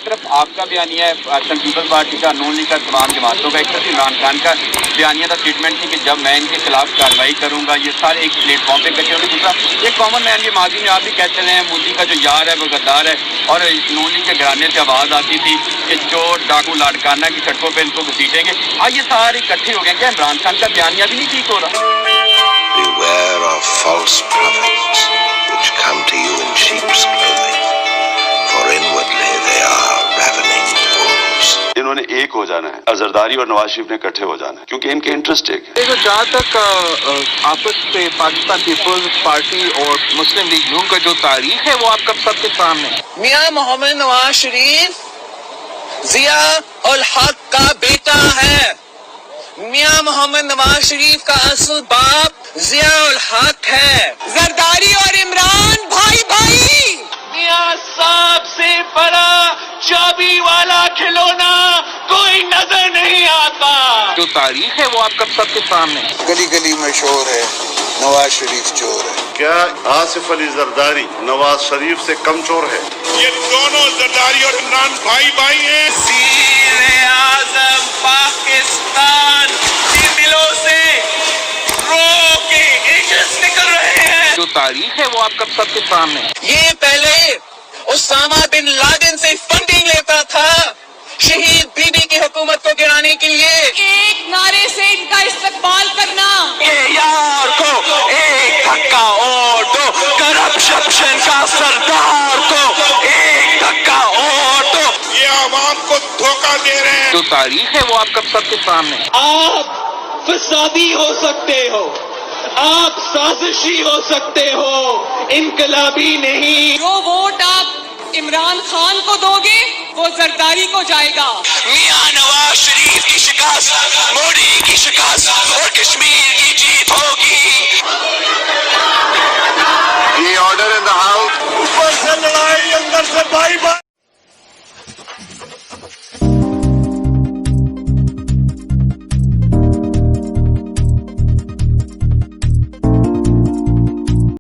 طرف آپ کا بیانیہ ہے, پیپلز پارٹی کا, نون لیگ کا, تمام جماعتوں کا, ایک طرف عمران خان کا بیانیہ تھا, اسٹیٹمنٹ تھی کہ جب میں ان کے خلاف کارروائی کروں گا, یہ سارے ایک پلیٹ فارم پہ کٹے ہوئے. دوسرا ایک کامن مین بھی ماضی میں آپ بھی کہتے رہے ہیں مودی کا جو یار ہے وہ غدار ہے, اور نون لیگ کے گھرانے سے آواز آتی تھی کہ چور ڈاکو لاڑکانہ کی سڑکوں پہ ان کو گھسیٹیں گے. آج یہ سارے اکٹھے ہو گئے, کیا عمران خان کا بیانیہ بھی نہیں ٹھیک ہو رہا؟ Beware of false prophets which come to you in sheep's clothing, for inwardly they are ravening wolves. انہوں نے ایک ہو جانا ہے, زرداری اور نواز شریف نے اکٹھے ہو جانا ہے, کیونکہ ان کے انٹرسٹ ایک ہے. جہاں تک آپس پہ پاکستان پیپلز پارٹی اور مسلم لیگ نون کا جو تاریخ ہے وہ آپ کا سب کے سامنے ہے. میاں محمد نواز شریف ضیاء الحق کا بیٹا ہے. میاں محمد نواز شریف کا اصل باپ ضیاء الحق ہے. زرداری اور عمران بھائی بھائی. میاں صاحب سے بڑا چابی والا کھلونا کوئی نظر نہیں آتا. جو تاریخ ہے وہ آپ کا سب کے سامنے ہے. گلی گلی میں شور ہے نواز شریف چور ہے. کیا آصف علی زرداری نواز شریف سے کم چور ہے؟ یہ دونوں زرداری اور عمران بھائی بھائی ہیں. وزیر اعظم پاکستان کے دلوں سے رو کے ایشز نکل رہے ہیں. جو تاریخ ہے وہ آپ کا سب کے سامنے ہے. یہ پہلے اسامہ بن لادن سے فنڈنگ لیتا تھا شہید بی بی کی حکومت کو گرانے کے لیے. ایک نعرے سے ان کا استقبال کرنا. یار کو ایک دھکا اور دو, کرپشن کا سردار کو ایک دھکا اور دو. یہ عوام کو دھوکہ دے رہے ہیں. جو تاریخ ہے وہ آپ کا سب کے سامنے ہے. آپ فسادی ہو سکتے ہو, آپ سازشی ہو سکتے ہو, انقلابی نہیں. جو ووٹ آپ عمران خان کو دو گے وہ زرداری کو جائے گا. میاں نواز شریف کی شکست, مودی کی شکست,